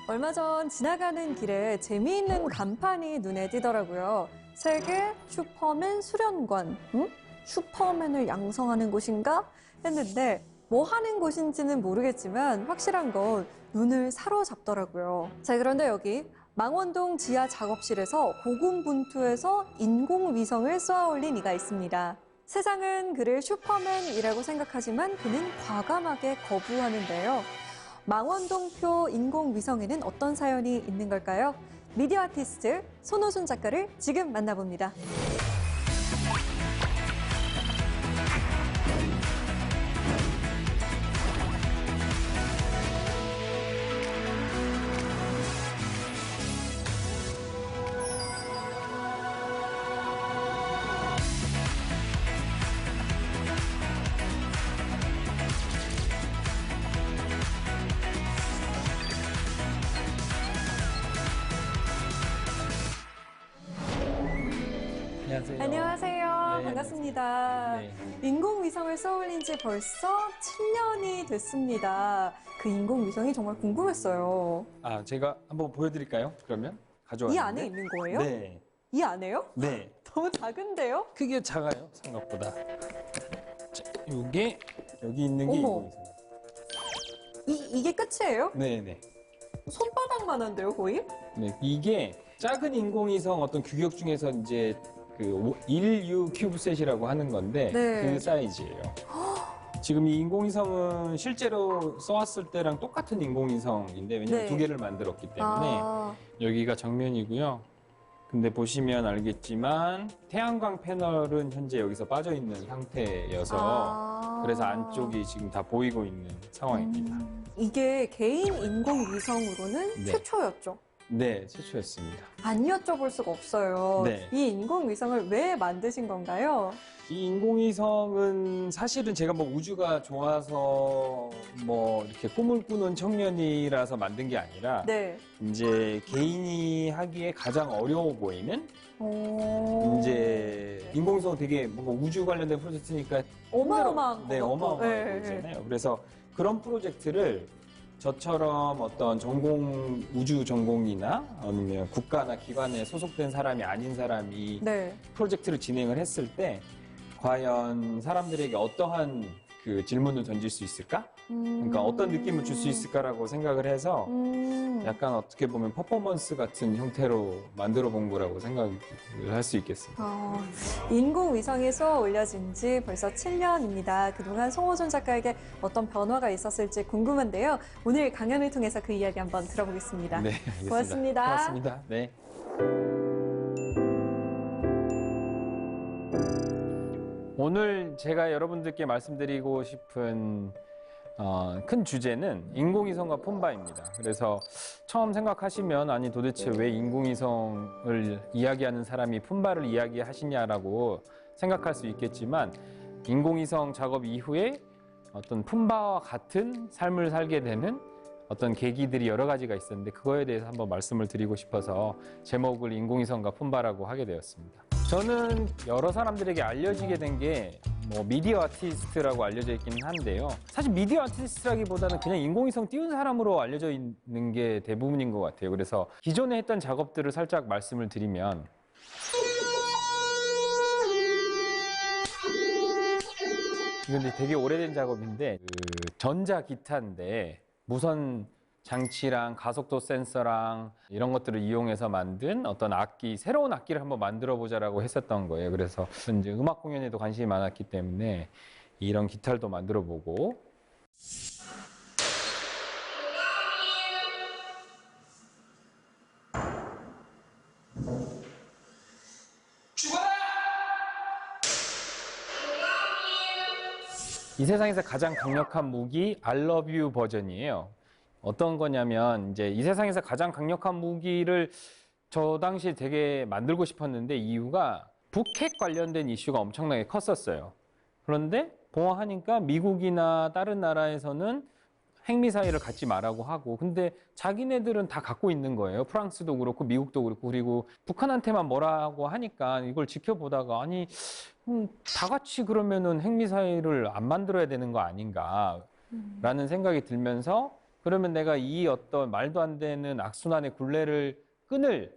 얼마 전 지나가는 길에 재미있는 간판이 눈에 띄더라고요. 세계 슈퍼맨 수련관. 슈퍼맨을 양성하는 곳인가? 했는데 뭐 하는 곳인지는 모르겠지만 확실한 건 눈을 사로잡더라고요. 자, 그런데 여기 망원동 지하 작업실에서 고군분투해서 인공위성을 쏘아 올린 이가 있습니다. 세상은 그를 슈퍼맨이라고 생각하지만 그는 과감하게 거부하는데요. 망원동표 인공위성에는 어떤 사연이 있는 걸까요? 미디어 아티스트 손호준 작가를 지금 만나봅니다. 안녕하세요. 안녕하세요. 네, 반갑습니다. 네. 인공위성을 쏘아올린 지 벌써 7년이 됐습니다. 그 인공위성이 정말 궁금했어요. 제가 한번 보여드릴까요? 그러면 이 가져왔는데. 안에 있는 거예요? 네. 이 안에요? 네. 너무 작은데요? 크기가 작아요, 생각보다. 자, 이게 여기 있는 게 어머. 인공위성. 이게 끝이에요? 네네. 손바닥만한데요, 거의? 네. 이게 작은 인공위성 어떤 규격 중에서 이제 그 인류 큐브셋이라고 하는 건데 네. 그 사이즈예요. 지금 이 인공위성은 실제로 써왔을 때랑 똑같은 인공위성인데 왜냐면 네. 두 개를 만들었기 때문에 아, 여기가 정면이고요. 근데 보시면 알겠지만 태양광 패널은 현재 여기서 빠져 있는 상태여서 그래서 안쪽이 지금 다 보이고 있는 상황입니다. 이게 개인 인공위성으로는 네. 최초였죠. 네, 최초였습니다. 안 여쭤볼 수가 없어요. 네. 이 인공위성을 왜 만드신 건가요? 이 인공위성은 사실은 제가 뭐 우주가 좋아서 뭐 이렇게 꿈을 꾸는 청년이라서 만든 게 아니라 네. 이제 개인이 하기에 가장 어려워 보이는 이제 인공위성 되게 뭔가 우주 관련된 프로젝트니까 어마어마한 네, 것 같고. 어마어마한 네. 거잖아요. 그래서 그런 프로젝트를 저처럼 어떤 우주 전공이나 아니면 국가나 기관에 소속된 사람이 아닌 사람이 네. 프로젝트를 진행을 했을 때 과연 사람들에게 어떠한 그 질문을 던질 수 있을까? 그러니까 어떤 느낌을 줄 수 있을까라고 생각을 해서 약간 어떻게 보면 퍼포먼스 같은 형태로 만들어 본 거라고 생각을 할 수 있겠습니다. 인공위성이 쏘아 올려진 지 벌써 7년입니다. 그동안 송호준 작가에게 어떤 변화가 있었을지 궁금한데요. 오늘 강연을 통해서 그 이야기 한번 들어보겠습니다. 네, 알겠습니다. 고맙습니다. 고맙습니다. 네. 오늘 제가 여러분들께 말씀드리고 싶은 큰 주제는 인공위성과 폰바입니다. 그래서 처음 생각하시면 아니 도대체 왜 인공위성을 이야기하는 사람이 폰바를 이야기하시냐라고 생각할 수 있겠지만 인공위성 작업 이후에 어떤 폰바와 같은 삶을 살게 되는 어떤 계기들이 여러 가지가 있었는데 그거에 대해서 한번 말씀을 드리고 싶어서 제목을 인공위성과 폰바라고 하게 되었습니다. 저는 여러 사람들에게 알려지게 된 게 뭐 미디어 아티스트라고 알려져 있기는 한데요. 사실 미디어 아티스트라기보다는 그냥 인공위성 띄운 사람으로 알려져 있는 게 대부분인 것 같아요. 그래서 기존에 했던 작업들을 살짝 말씀을 드리면 이건 이제 되게 오래된 작업인데 그 전자 기타인데 무선 장치랑 가속도 센서랑 이런 것들을 이용해서 만든 어떤 악기, 새로운 악기를 한번 만들어 보자라고 했었던 거예요. 그래서 이제 음악 공연에도 관심이 많았기 때문에 이런 기타도 만들어 보고 이 세상에서 가장 강력한 무기 I love you 버전이에요. 어떤 거냐면 이제 이 세상에서 가장 강력한 무기를 저 당시에 되게 만들고 싶었는데 이유가 북핵 관련된 이슈가 엄청나게 컸었어요. 그런데 보아하니까 미국이나 다른 나라에서는 핵미사일을 갖지 말라고 하고 근데 자기네들은 다 갖고 있는 거예요. 프랑스도 그렇고 미국도 그렇고 그리고 북한한테만 뭐라고 하니까 이걸 지켜보다가 아니 다 같이 그러면은 핵미사일을 안 만들어야 되는 거 아닌가 라는 생각이 들면서 그러면 내가 이 어떤 말도 안 되는 악순환의 굴레를 끊을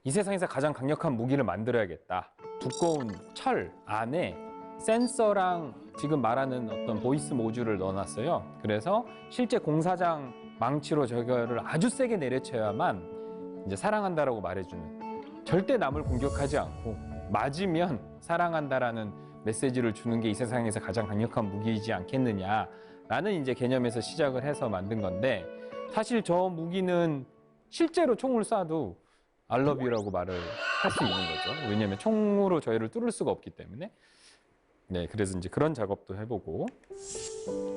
이 세상에서 가장 강력한 무기를 만들어야겠다. 두꺼운 철 안에 센서랑 지금 말하는 어떤 보이스 모듈을 넣어놨어요. 그래서 실제 공사장 망치로 저거를 아주 세게 내려쳐야만 이제 사랑한다라고 말해주는, 절대 남을 공격하지 않고 맞으면 사랑한다라는 메시지를 주는 게 이 세상에서 가장 강력한 무기이지 않겠느냐라는 이제 개념에서 시작을 해서 만든 건데, 사실 저 무기는 실제로 총을 쏴도 I love you라고 말을 할 수 있는 거죠. 왜냐하면 총으로 저희를 뚫을 수가 없기 때문에. 네, 그래서 이제 그런 작업도 해보고,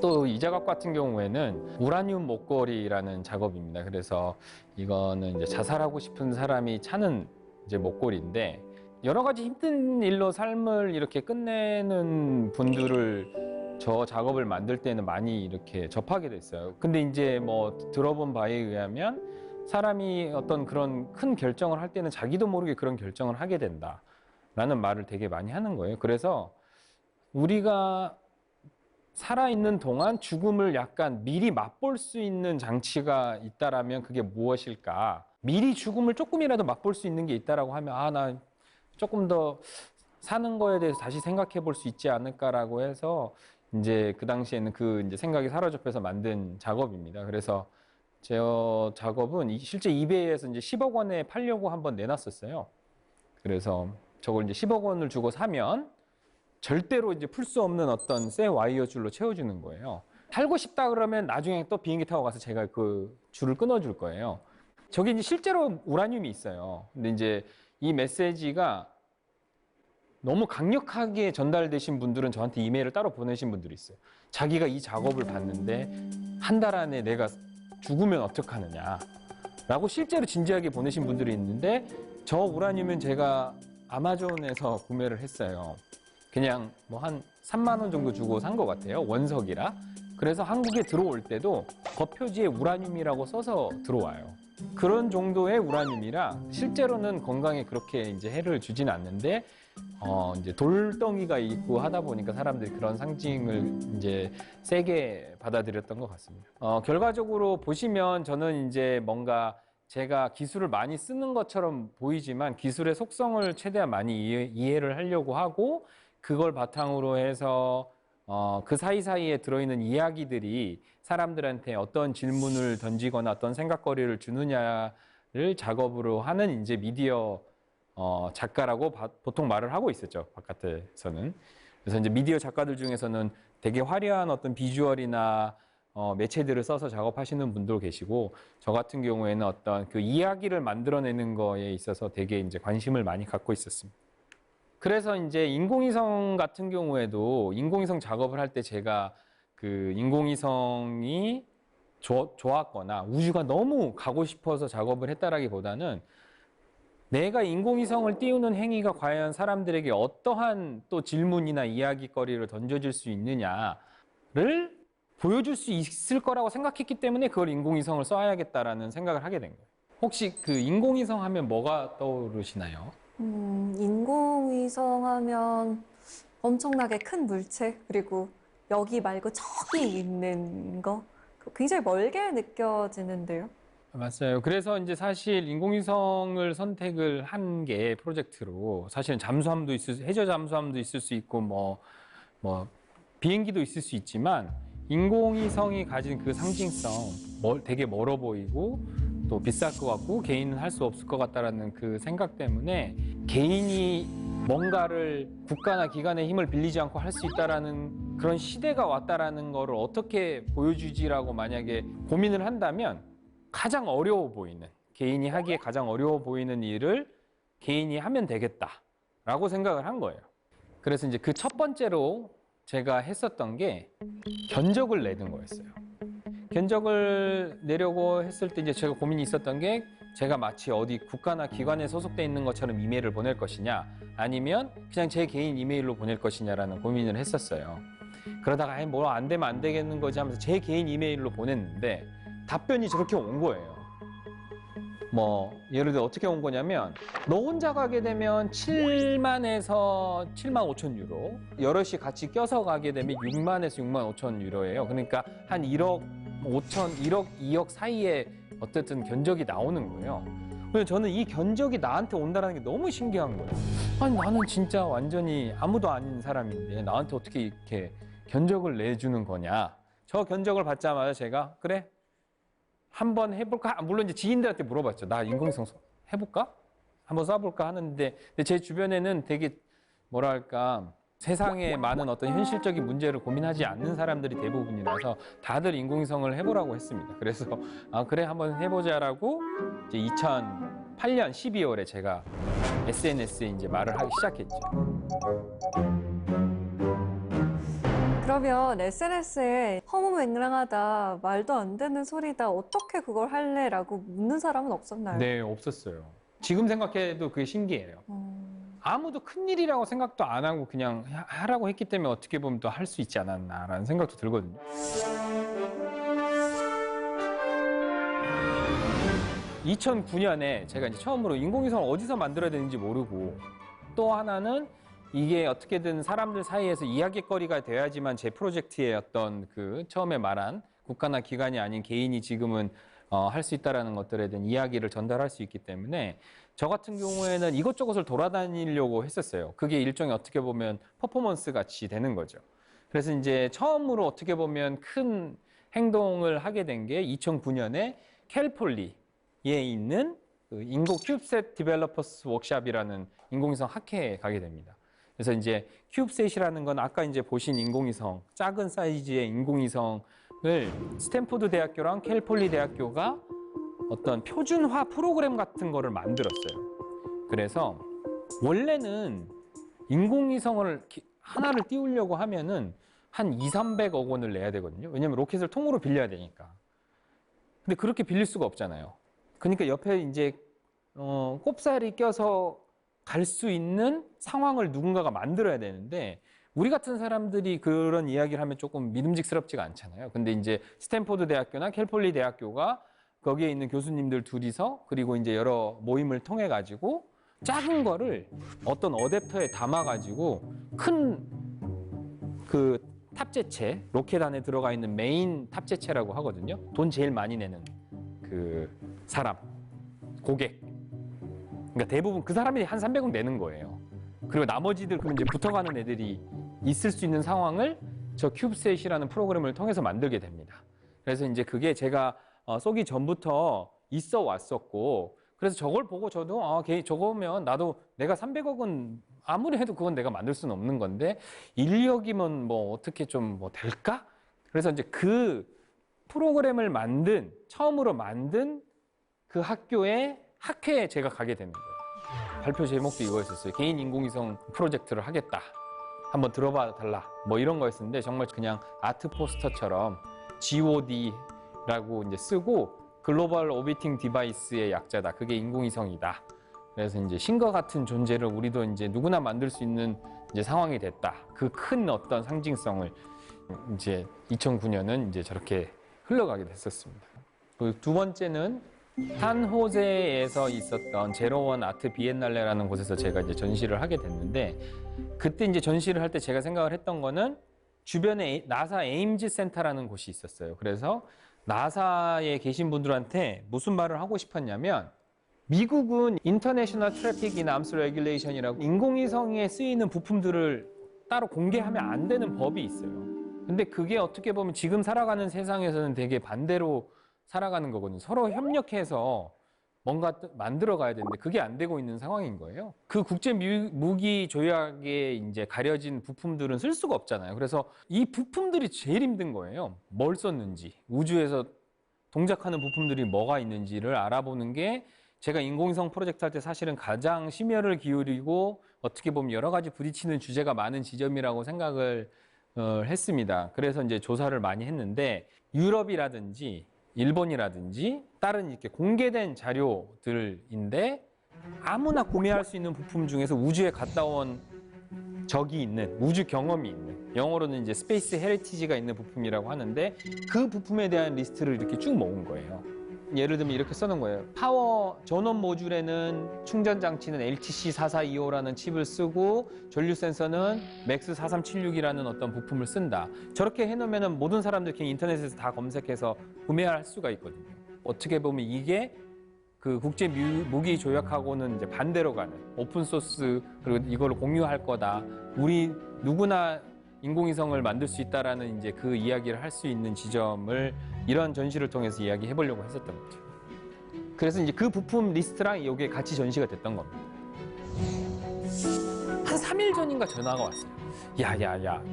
또 이 작업 같은 경우에는 우라늄 목걸이라는 작업입니다. 그래서 이거는 이제 자살하고 싶은 사람이 차는 이제 목걸이인데, 여러 가지 힘든 일로 삶을 이렇게 끝내는 분들을 저 작업을 만들 때는 많이 이렇게 접하게 됐어요. 근데 이제 뭐 들어본 바에 의하면 사람이 어떤 그런 큰 결정을 할 때는 자기도 모르게 그런 결정을 하게 된다라는 말을 되게 많이 하는 거예요. 그래서 우리가 살아있는 동안 죽음을 약간 미리 맛볼 수 있는 장치가 있다라면 그게 무엇일까? 미리 죽음을 조금이라도 맛볼 수 있는 게 있다라고 하면, 아, 나 조금 더 사는 거에 대해서 다시 생각해 볼 수 있지 않을까라고 해서 이제 그 당시에는 그 이제 생각이 사로잡혀서 만든 작업입니다. 그래서 제 작업은 실제 이베이에서 이제 10억 원에 팔려고 한번 내놨었어요. 그래서 저걸 이제 10억 원을 주고 사면 절대로 이제 풀 수 없는 어떤 쇠 와이어 줄로 채워주는 거예요. 살고 싶다 그러면 나중에 또 비행기 타고 가서 제가 그 줄을 끊어줄 거예요. 저게 이제 실제로 우라늄이 있어요. 근데 이제 이 메시지가 너무 강력하게 전달되신 분들은 저한테 이메일을 따로 보내신 분들이 있어요. 자기가 이 작업을 봤는데 한 달 안에 내가 죽으면 어떡하느냐 라고 실제로 진지하게 보내신 분들이 있는데, 저 우라늄은 제가 아마존에서 구매를 했어요. 그냥 뭐 한 3만 원 정도 주고 산 것 같아요. 원석이라. 그래서 한국에 들어올 때도 겉표지에 우라늄이라고 써서 들어와요. 그런 정도의 우라늄이라 실제로는 건강에 그렇게 이제 해를 주진 않는데, 이제 돌덩이가 있고 하다 보니까 사람들이 그런 상징을 이제 세게 받아들였던 것 같습니다. 결과적으로 보시면 저는 이제 뭔가 제가 기술을 많이 쓰는 것처럼 보이지만 기술의 속성을 최대한 많이 이해를 하려고 하고, 그걸 바탕으로 해서 그 사이사이에 들어있는 이야기들이 사람들한테 어떤 질문을 던지거나 어떤 생각거리를 주느냐를 작업으로 하는 이제 미디어 작가라고 보통 말을 하고 있었죠, 바깥에서는. 그래서 이제 미디어 작가들 중에서는 되게 화려한 어떤 비주얼이나 매체들을 써서 작업하시는 분도 계시고, 저 같은 경우에는 어떤 그 이야기를 만들어내는 거에 있어서 되게 이제 관심을 많이 갖고 있었습니다. 그래서 이제 인공위성 같은 경우에도 인공위성 작업을 할 때 제가 그 인공위성이 좋았거나 우주가 너무 가고 싶어서 작업을 했다라기보다는 내가 인공위성을 띄우는 행위가 과연 사람들에게 어떠한 또 질문이나 이야기거리를 던져줄 수 있느냐를 보여줄 수 있을 거라고 생각했기 때문에 그걸 인공위성을 써야겠다라는 생각을 하게 된 거예요. 혹시 그 인공위성 하면 뭐가 떠오르시나요? 인공위성 하면 엄청나게 큰 물체, 그리고 여기 말고 저기 있는 거, 굉장히 멀게 느껴지는데요. 맞아요. 그래서 이제 사실 인공위성을 선택을 한 게 프로젝트로, 사실은 잠수함도 해저 잠수함도 있을 수 있고 뭐 비행기도 있을 수 있지만, 인공위성이 가진 그 상징성, 되게 멀어 보이고 또 비쌀 것 같고 개인은 할 수 없을 것 같다라는 그 생각 때문에 개인이 뭔가를 국가나 기관의 힘을 빌리지 않고 할 수 있다라는 그런 시대가 왔다라는 거를 어떻게 보여주지라고 만약에 고민을 한다면, 가장 어려워 보이는, 개인이 하기에 가장 어려워 보이는 일을 개인이 하면 되겠다라고 생각을 한 거예요. 그래서 이제 그 첫 번째로 제가 했었던 게 견적을 내는 거였어요. 견적을 내려고 했을 때 이제 제가 고민이 있었던 게, 제가 마치 어디 국가나 기관에 소속돼 있는 것처럼 이메일을 보낼 것이냐, 아니면 그냥 제 개인 이메일로 보낼 것이냐라는 고민을 했었어요. 그러다가 뭐 안 되면 안 되겠는 거지 하면서 제 개인 이메일로 보냈는데 답변이 저렇게 온 거예요. 뭐 예를 들어 어떻게 온 거냐면, 너 혼자 가게 되면 7만에서 7만 5천 유로, 여럿이 같이 껴서 가게 되면 6만에서 6만 5천 유로예요. 그러니까 한 1억 5천, 1억, 2억 사이에 어쨌든 견적이 나오는 거예요. 그래서 저는 이 견적이 나한테 온다는 게 너무 신기한 거예요. 아니 나는 진짜 완전히 아무도 아닌 사람인데 나한테 어떻게 이렇게 견적을 내주는 거냐. 저 견적을 받자마자 제가 그래 한번 해볼까? 물론 이제 지인들한테 물어봤죠. 나 인공위성 해볼까? 한번 쏴볼까 하는데 근데 제 주변에는 되게 뭐랄까 세상에 많은 어떤 현실적인 문제를 고민하지 않는 사람들이 대부분이라서 다들 인공위성을 해보라고 했습니다. 그래서 아 그래 한번 해보자라고 이제 2008년 12월에 제가 SNS에 이제 말을 하기 시작했죠. 그러면 SNS에 허무맹랑하다, 말도 안 되는 소리다, 어떻게 그걸 할래라고 묻는 사람은 없었나요? 네, 없었어요. 지금 생각해도 그게 신기해요. 아무도 큰일이라고 생각도 안 하고 그냥 하라고 했기 때문에 어떻게 보면 또 할 수 있지 않았나라는 생각도 들거든요. (2009년에) 제가 이제 처음으로 인공위성을 어디서 만들어야 되는지 모르고 또 하나는 이게 어떻게든 사람들 사이에서 이야깃거리가 돼야지만 제 프로젝트의 어떤 그 처음에 말한 국가나 기관이 아닌 개인이 지금은 할 수 있다라는 것들에 대한 이야기를 전달할 수 있기 때문에 저 같은 경우에는 이것저것을 돌아다니려고 했었어요. 그게 일종의 어떻게 보면 퍼포먼스 같이 되는 거죠. 그래서 이제 처음으로 어떻게 보면 큰 행동을 하게 된 게 2009년에 캘폴리에 있는 그 인공 큐브셋 디벨로퍼스 워크샵이라는 인공위성 학회에 가게 됩니다. 그래서 이제 큐브셋이라는 건 아까 이제 보신 인공위성, 작은 사이즈의 인공위성을 스탠포드 대학교랑 캘폴리 대학교가 어떤 표준화 프로그램 같은 거를 만들었어요. 그래서 원래는 인공위성을 하나를 띄우려고 하면은 한 200~300억 원을 내야 되거든요. 왜냐면 로켓을 통으로 빌려야 되니까. 근데 그렇게 빌릴 수가 없잖아요. 그러니까 옆에 이제 꼽살이 껴서 갈 수 있는 상황을 누군가가 만들어야 되는데 우리 같은 사람들이 그런 이야기를 하면 조금 믿음직스럽지가 않잖아요. 근데 이제 스탠포드 대학교나 캘폴리 대학교가 거기에 있는 교수님들 둘이서 그리고 이제 여러 모임을 통해 가지고 작은 거를 어떤 어댑터에 담아 가지고 큰 그 탑재체, 로켓 안에 들어가 있는 메인 탑재체라고 하거든요. 돈 제일 많이 내는 그 사람, 고객. 그러니까 대부분 그 사람이 한 300억 내는 거예요. 그리고 나머지들 그럼 이제 붙어가는 애들이 있을 수 있는 상황을 저 큐브셋이라는 프로그램을 통해서 만들게 됩니다. 그래서 이제 그게 제가 쏘기 전부터 있어 왔었고 그래서 저걸 보고 저도 저거면 나도 내가 300억은 아무리 해도 그건 내가 만들 수는 없는 건데 1억이면 뭐 어떻게 좀 뭐 될까? 그래서 이제 그 프로그램을 처음으로 만든 그 학교의 학회에 제가 가게 되는 거예요. 발표 제목도 이거였었어요. 개인 인공위성 프로젝트를 하겠다. 한번 들어봐 달라. 뭐 이런 거였었는데 정말 그냥 아트 포스터처럼 GOD라고 이제 쓰고 글로벌 오비팅 디바이스의 약자다. 그게 인공위성이다. 그래서 이제 신과 같은 존재를 우리도 이제 누구나 만들 수 있는 이제 상황이 됐다. 그 큰 어떤 상징성을 이제 2009년은 이제 저렇게 흘러가게 됐었습니다. 그 두 번째는 산호세에서 있었던 제로원 아트 비엔날레라는 곳에서 제가 이제 전시를 하게 됐는데 그때 이제 전시를 할 때 제가 생각을 했던 거는 주변에 나사 에임즈 센터라는 곳이 있었어요. 그래서 나사에 계신 분들한테 무슨 말을 하고 싶었냐면 미국은 인터내셔널 트래픽 인 암스 레귤레이션이라고 인공위성에 쓰이는 부품들을 따로 공개하면 안 되는 법이 있어요. 근데 그게 어떻게 보면 지금 살아가는 세상에서는 되게 반대로 살아가는 거거든요. 서로 협력해서 뭔가 만들어 가야 되는데 그게 안 되고 있는 상황인 거예요. 그 국제 무기 조약에 이제 가려진 부품들은 쓸 수가 없잖아요. 그래서 이 부품들이 제일 힘든 거예요. 뭘 썼는지, 우주에서 동작하는 부품들이 뭐가 있는지를 알아보는 게 제가 인공위성 프로젝트 할 때 사실은 가장 심혈을 기울이고 어떻게 보면 여러 가지 부딪히는 주제가 많은 지점이라고 생각을 했습니다. 그래서 이제 조사를 많이 했는데 유럽이라든지 일본이라든지 다른 이렇게 공개된 자료들인데 아무나 구매할 수 있는 부품 중에서 우주에 갔다 온 적이 있는 우주 경험이 있는 영어로는 이제 스페이스 헤리티지가 있는 부품이라고 하는데 그 부품에 대한 리스트를 이렇게 쭉 모은 거예요. 예를 들면 이렇게 써놓은 거예요. 파워 전원 모듈에는 충전 장치는 LTC4425라는 칩을 쓰고 전류 센서는 맥스4376이라는 어떤 부품을 쓴다. 저렇게 해놓으면 모든 사람들이 그냥 인터넷에서 다 검색해서 구매할 수가 있거든요. 어떻게 보면 이게 그 국제 무기 조약하고는 이제 반대로 가는 오픈 소스 그리고 이걸 공유할 거다. 우리 누구나 인공위성을 만들 수 있다라는 이제 그 이야기를 할 수 있는 지점을 이런 전시를 통해서 이야기해 보려고 했었던 거죠. 그래서 이제 그 부품 리스트랑 여기에 같이 전시가 됐던 겁니다. 한 3일 전인가 전화가 왔어요. 야야야,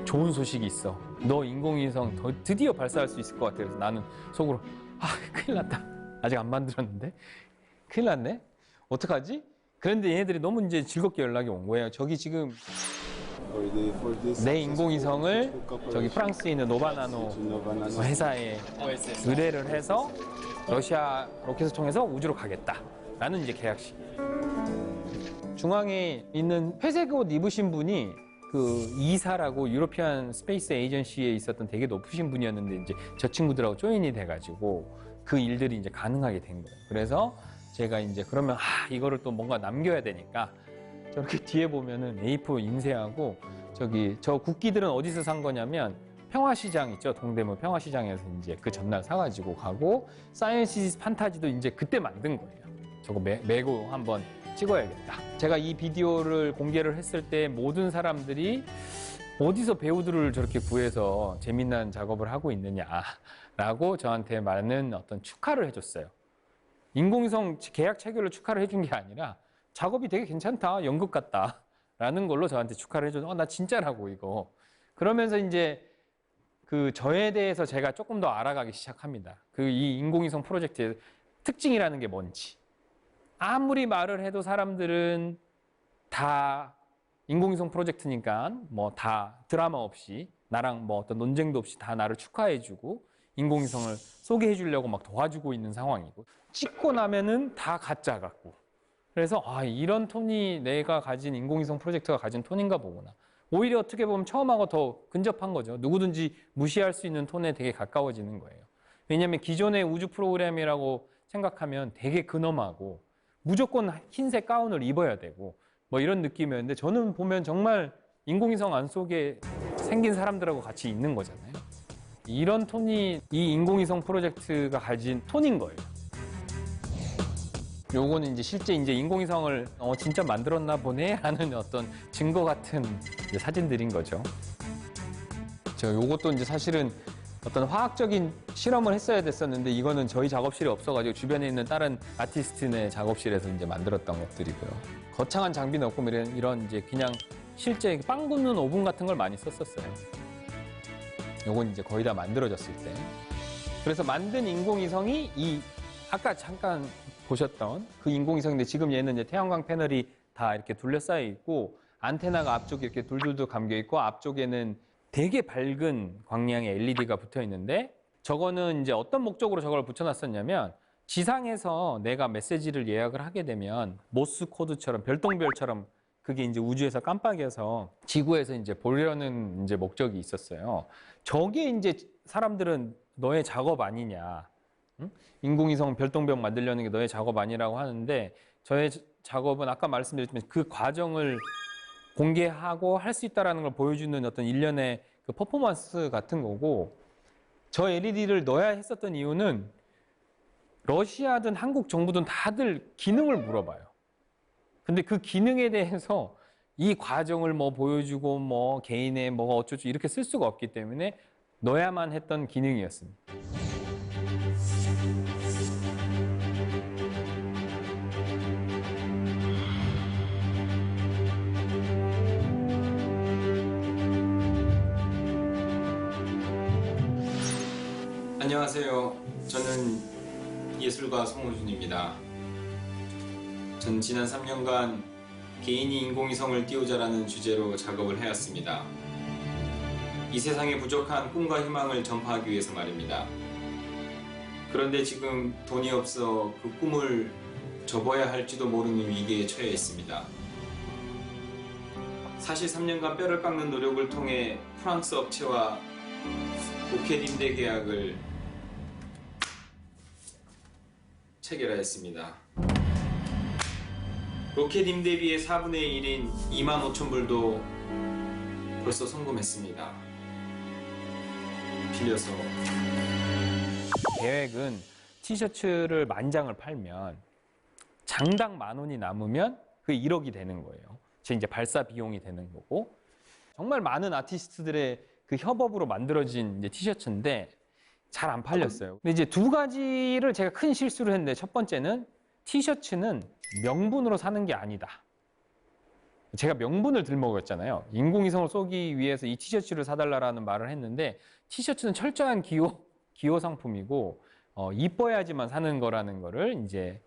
좋은 소식이 있어. 너 인공위성 드디어 발사할 수 있을 것 같아. 그래서 나는 속으로 큰일 났다. 아직 안 만들었는데 큰일 났네. 어떡하지? 그런데 얘네들이 너무 이제 즐겁게 연락이 온 거예요. 저기 지금 내 인공위성을 저기 프랑스에 있는 노바나노 회사에 의뢰를 해서 러시아 로켓을 통해서 우주로 가겠다라는 이제 계약식이에요. 중앙에 있는 회색 옷 입으신 분이 그 이사라고 유로피안 스페이스 에이전시에 있었던 되게 높으신 분이었는데 이제 저 친구들하고 조인이 돼가지고 그 일들이 이제 가능하게 된 거예요. 그래서 제가 이제 그러면 이거를 또 뭔가 남겨야 되니까 저렇게 뒤에 보면은 A4 인쇄하고 저기 저 국기들은 어디서 산 거냐면 평화시장 있죠. 동대문 평화시장에서 이제 그 전날 사가지고 가고 사이언스 판타지도 이제 그때 만든 거예요. 저거 메고 한번 찍어야겠다. 제가 이 비디오를 공개를 했을 때 모든 사람들이 어디서 배우들을 저렇게 구해서 재미난 작업을 하고 있느냐라고 저한테 많은 어떤 축하를 해줬어요. 인공위성 계약 체결을 축하를 해준 게 아니라 작업이 되게 괜찮다, 연극 같다 라는 걸로 저한테 축하를 해줘서 나 진짜라고 이거. 그러면서 이제 그 저에 대해서 제가 조금 더 알아가기 시작합니다. 그 이 인공위성 프로젝트의 특징이라는 게 뭔지. 아무리 말을 해도 사람들은 다 인공위성 프로젝트니까 뭐 다 드라마 없이 나랑 뭐 어떤 논쟁도 없이 다 나를 축하해주고 인공위성을 소개해 주려고 막 도와주고 있는 상황이고 찍고 나면은 다 가짜 같고 그래서 이런 톤이 내가 가진 인공위성 프로젝트가 가진 톤인가 보구나. 오히려 어떻게 보면 처음하고 더 근접한 거죠. 누구든지 무시할 수 있는 톤에 되게 가까워지는 거예요. 왜냐하면 기존의 우주 프로그램이라고 생각하면 되게 근엄하고 무조건 흰색 가운을 입어야 되고 뭐 이런 느낌이었는데 저는 보면 정말 인공위성 안 속에 생긴 사람들하고 같이 있는 거잖아요. 이런 톤이 이 인공위성 프로젝트가 가진 톤인 거예요. 요거는 이제 실제 이제 인공위성을 진짜 만들었나 보네 하는 어떤 증거 같은 이제 사진들인 거죠. 요것도 이제 사실은 어떤 화학적인 실험을 했어야 됐었는데 이거는 저희 작업실에 없어가지고 주변에 있는 다른 아티스트네 작업실에서 이제 만들었던 것들이고요. 거창한 장비는 없고 이런 이제 그냥 실제 빵 굽는 오븐 같은 걸 많이 썼었어요. 요건 이제 거의 다 만들어졌을 때. 그래서 만든 인공위성이 아까 잠깐 보셨던 그 인공위성인데 지금 얘는 이제 태양광 패널이 다 이렇게 둘러싸여 있고 안테나가 앞쪽에 이렇게 둘둘둘 감겨 있고 앞쪽에는 되게 밝은 광량의 LED가 붙어 있는데 저거는 이제 어떤 목적으로 저걸 붙여놨었냐면 지상에서 내가 메시지를 예약을 하게 되면 모스 코드처럼 별똥별처럼 그게 이제 우주에서 깜빡여서 지구에서 이제 보려는 이제 목적이 있었어요. 저게 이제 사람들은 너의 작업 아니냐. 응? 인공위성 별똥별 만들려는 게 너의 작업 아니라고 하는데 저의 작업은 아까 말씀드렸지만 그 과정을 공개하고 할 수 있다는 걸 보여주는 어떤 일련의 그 퍼포먼스 같은 거고 저 LED를 넣어야 했었던 이유는 러시아든 한국 정부든 다들 기능을 물어봐요. 근데 그 기능에 대해서 이 과정을 뭐 보여주고 뭐 개인의 뭐가 어쩌고 이렇게 쓸 수가 없기 때문에 넣어야만 했던 기능이었습니다. 안녕하세요. 저는 예술가 송호준입니다. 전 지난 3년간 개인이 인공위성을 띄우자라는 주제로 작업을 해왔습니다. 이 세상에 부족한 꿈과 희망을 전파하기 위해서 말입니다. 그런데 지금 돈이 없어 그 꿈을 접어야 할지도 모르는 위기에 처해 있습니다. 사실 3년간 뼈를 깎는 노력을 통해 프랑스 업체와 로켓 임대 계약을 체결하였습니다. 로켓 임대비의 4분의 1인 25,000불도 벌써 송금했습니다. 빌려서. 계획은 티셔츠를 10,000장을 팔면 장당 10,000원이 남으면 그게 1억이 되는 거예요. 제 이제 발사 비용이 되는 거고. 정말 많은 아티스트들의 그 협업으로 만들어진 이제 티셔츠인데 잘 안 팔렸어요. 근데 이제 두 가지를 제가 큰 실수를 했는데, 첫 번째는 티셔츠는 명분으로 사는 게 아니다. 제가 명분을 들먹였잖아요. 인공위성을 쏘기 위해서 이 티셔츠를 사달라는 말을 했는데, 티셔츠는 철저한 기호 상품이고 이뻐야지만 사는 거라는 거를 이제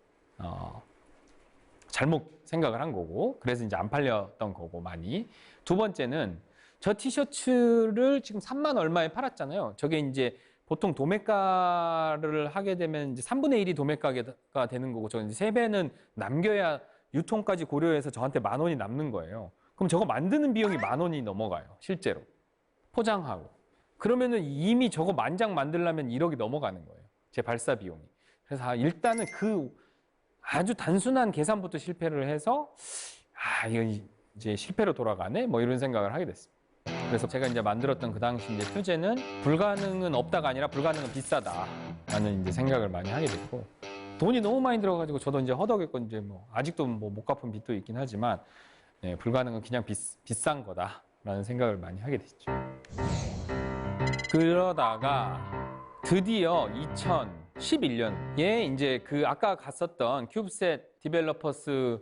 잘못 생각을 한 거고, 그래서 이제 안 팔렸던 거고 많이. 두 번째는 저 티셔츠를 지금 3만 얼마에 팔았잖아요. 저게 이제 보통 도매가를 하게 되면 이제 3분의 1이 도매가가 되는 거고, 저 이제 3배는 남겨야 유통까지 고려해서 저한테 10,000원이 남는 거예요. 그럼 저거 만드는 비용이 10,000원이 넘어가요, 실제로. 포장하고. 그러면은 이미 저거 10,000장 만들려면 1억이 넘어가는 거예요, 제 발사 비용이. 그래서 일단은 그 아주 단순한 계산부터 실패를 해서 이건 이제 실패로 돌아가네? 뭐 이런 생각을 하게 됐습니다. 그래서 제가 이제 만들었던 그 당시 이제 표제는 불가능은 없다가 아니라 불가능은 비싸다라는 이제 생각을 많이 하게 됐고, 돈이 너무 많이 들어가지고 저도 이제 허덕였고, 이제 뭐 아직도 뭐 못 갚은 빚도 있긴 하지만, 불가능은 그냥 비싼 거다라는 생각을 많이 하게 됐죠. 그러다가 드디어 2011년에 이제 그 아까 갔었던 큐브셋 디벨로퍼스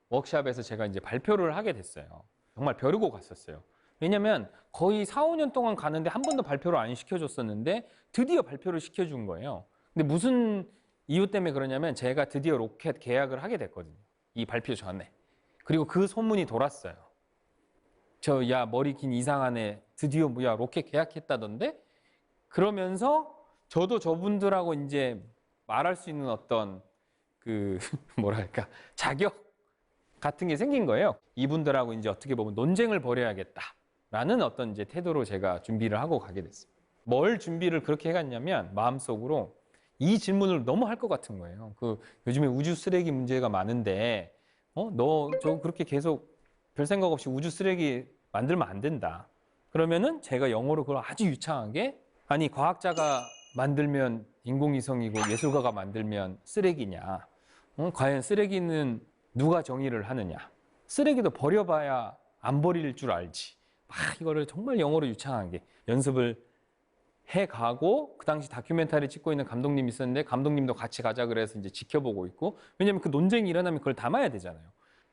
워크샵에서 제가 이제 발표를 하게 됐어요. 정말 벼르고 갔었어요. 왜냐면 거의 4, 5년 동안 가는데 한 번도 발표를 안 시켜줬었는데 드디어 발표를 시켜준 거예요. 근데 무슨 이유 때문에 그러냐면 제가 드디어 로켓 계약을 하게 됐거든요, 이 발표 전에. 그리고 그 소문이 돌았어요. 야, 머리 긴 이상한 애 드디어 뭐야 로켓 계약했다던데? 그러면서 저도 저분들하고 이제 말할 수 있는 어떤 그 뭐랄까 자격 같은 게 생긴 거예요. 이분들하고 이제 어떻게 보면 논쟁을 벌여야겠다라는 어떤 이제 태도로 제가 준비를 하고 가게 됐습니다. 뭘 준비를 그렇게 해갔냐면, 마음속으로 이 질문을 너무 할 것 같은 거예요. 그 요즘에 우주 쓰레기 문제가 많은데, 너 저 그렇게 계속 별 생각 없이 우주 쓰레기 만들면 안 된다. 그러면은 제가 영어로 그걸 아주 유창하게, 아니 과학자가 만들면 인공위성이고 예술가가 만들면 쓰레기냐? 과연 쓰레기는 누가 정의를 하느냐? 쓰레기도 버려봐야 안 버릴 줄 알지. 이거를 정말 영어로 유창하게 연습을 해가고, 그 당시 다큐멘터리 찍고 있는 감독님이 있었는데 감독님도 같이 가자 그래서 이제 지켜보고 있고, 왜냐면 그 논쟁이 일어나면 그걸 담아야 되잖아요.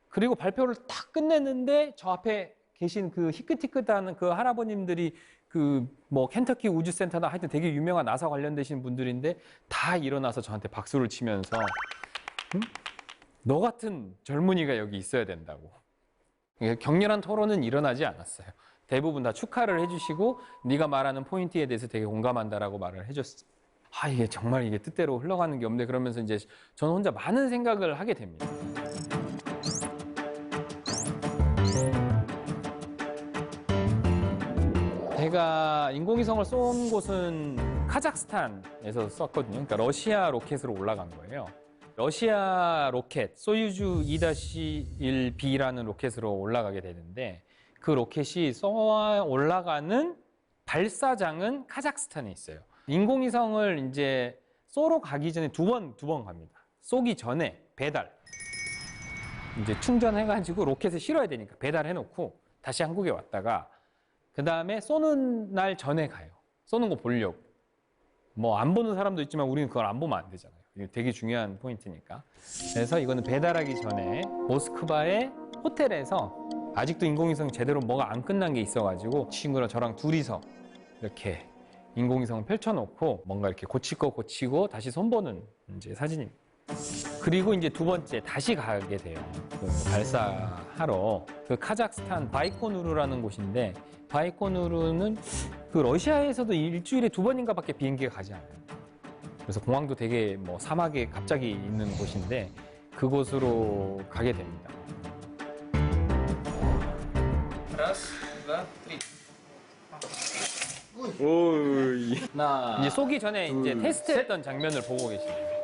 그리고 발표를 딱 끝냈는데 저 앞에 계신 그 희끗희끗한 그 할아버님들이 그 뭐 켄터키 우주센터나 하여튼 되게 유명한 나사 관련되신 분들인데 다 일어나서 저한테 박수를 치면서 너 같은 젊은이가 여기 있어야 된다고. 격렬한 토론은 일어나지 않았어요. 대부분 다 축하를 해주시고 네가 말하는 포인트에 대해서 되게 공감한다라고 말을 해줬어요. 이게 정말 이게 뜻대로 흘러가는 게 없네. 그러면서 이제 저는 혼자 많은 생각을 하게 됩니다. 제가 인공위성을 쏜 곳은 카자흐스탄에서 쐈거든요. 그러니까 러시아 로켓으로 올라간 거예요. 러시아 로켓 소유주 2-1B라는 로켓으로 올라가게 되는데, 그 로켓이 쏘아 올라가는 발사장은 카자흐스탄에 있어요. 인공위성을 이제 쏘러 가기 전에 두 번 갑니다. 쏘기 전에 배달. 이제 충전해가지고 로켓에 실어야 되니까 배달해놓고 다시 한국에 왔다가, 그 다음에 쏘는 날 전에 가요. 쏘는 거 보려고. 뭐 안 보는 사람도 있지만 우리는 그걸 안 보면 안 되잖아요. 이게 되게 중요한 포인트니까. 그래서 이거는 배달하기 전에 모스크바의 호텔에서, 아직도 인공위성 제대로 뭐가 안 끝난 게 있어가지고 친구랑 저랑 둘이서 이렇게 인공위성을 펼쳐놓고 뭔가 이렇게 고칠 거 고치고 다시 손보는 이제 사진입니다. 그리고 이제 두 번째 다시 가게 돼요. 그 발사하러. 그 카자흐스탄 바이코누르라는 곳인데, 바이코누르는 그 러시아에서도 일주일에 2번인가 밖에 비행기가 가지 않아요. 그래서 공항도 되게 뭐 사막에 갑자기 있는 곳인데 그곳으로 가게 됩니다. 이제 쏘기 전에 이제 테스트했던 장면을 보고 계시네요.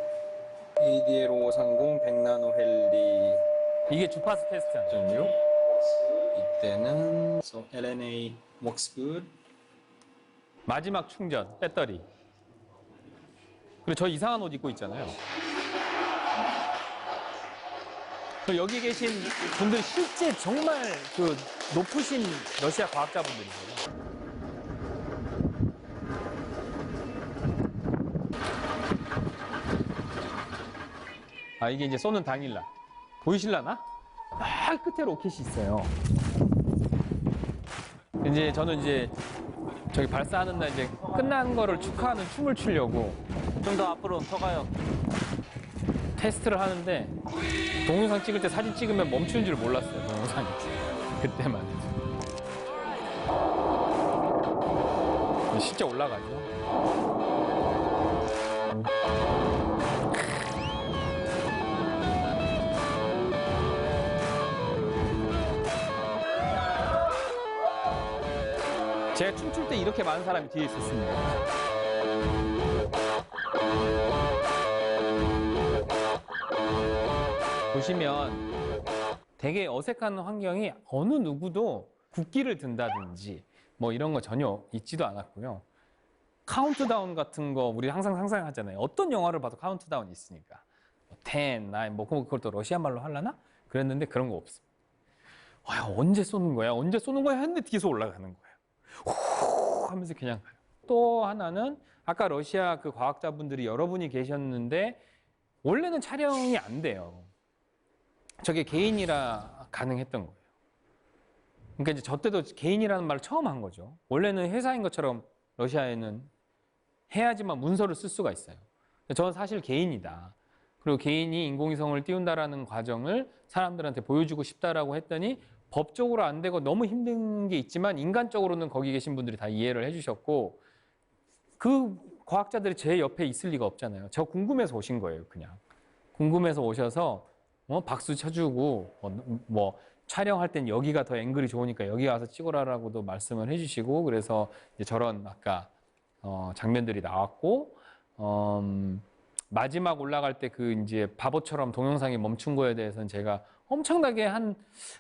ADL 5530 100나노 헬리. 이게 주파수 테스트 0.6. 이때는 so LNA works good. 마지막 충전 배터리. 그리고 저 이상한 옷 입고 있잖아요. 여기 계신 분들 실제 정말 그 높으신 러시아 과학자분들이세요. 아, 이게 이제 쏘는 당일날. 보이실라나? 아, 끝에 로켓이 있어요. 이제 저는 이제 저기 발사하는 날 이제 끝난 거를 축하하는 춤을 추려고 좀 더 앞으로 더 가요. 테스트를 하는데 동영상 찍을 때 사진 찍으면 멈추는 줄 몰랐어요, 동영상이. 그때만 해도. 실제 올라가죠. 제가 춤출 때 이렇게 많은 사람이 뒤에 있었습니다. 보시면 되게 어색한 환경이 어느 누구도 국기를 든다든지 뭐 이런 거 전혀 있지도 않았고요. 카운트다운 같은 거 우리 항상 상상하잖아요. 어떤 영화를 봐도 카운트다운이 있으니까. 10, 9, 뭐 그걸 또 러시아 말로 하려나? 그랬는데 그런 거 없습니다. 와, 언제 쏘는 거야? 언제 쏘는 거야? 했는데 뒤에서 올라가는 거예요. 후 하면서 그냥 가요. 또 하나는 아까 러시아 그 과학자분들이 여러분이 계셨는데 원래는 촬영이 안 돼요. 저게 개인이라 가능했던 거예요. 그러니까 이제 저 때도 개인이라는 말을 처음 한 거죠. 원래는 회사인 것처럼 러시아에는 해야지만 문서를 쓸 수가 있어요. 저는 사실 개인이다. 그리고 개인이 인공위성을 띄운다라는 과정을 사람들한테 보여주고 싶다라고 했더니 법적으로 안 되고 너무 힘든 게 있지만 인간적으로는 거기 계신 분들이 다 이해를 해주셨고 그 과학자들이 제 옆에 있을 리가 없잖아요. 저 궁금해서 오신 거예요, 그냥. 궁금해서 오셔서 박수 쳐주고 뭐 촬영할 땐 여기가 더 앵글이 좋으니까 여기 와서 찍어라라고도 말씀을 해주시고 그래서 이제 저런 아까 장면들이 나왔고 마지막 올라갈 때 그 이제 바보처럼 동영상이 멈춘 거에 대해서는 제가 엄청나게 한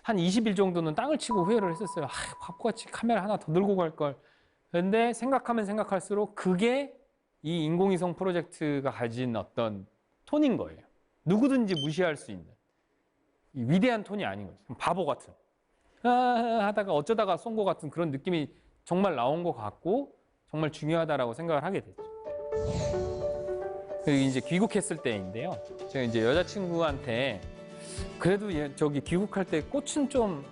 20일 정도는 땅을 치고 후회를 했었어요. 아, 바보같이 카메라 하나 더 들고 갈 걸. 그런데 생각하면 생각할수록 그게 이 인공위성 프로젝트가 가진 어떤 톤인 거예요. 누구든지 무시할 수 있는 이 위대한 톤이 아닌 거죠. 바보 같은 하다가 어쩌다가 쏜 것 같은 그런 느낌이 정말 나온 것 같고 정말 중요하다라고 생각을 하게 됐죠. 그리고 이제 귀국했을 때인데요. 제가 이제 여자친구한테 그래도 저기 귀국할 때 꽃은 좀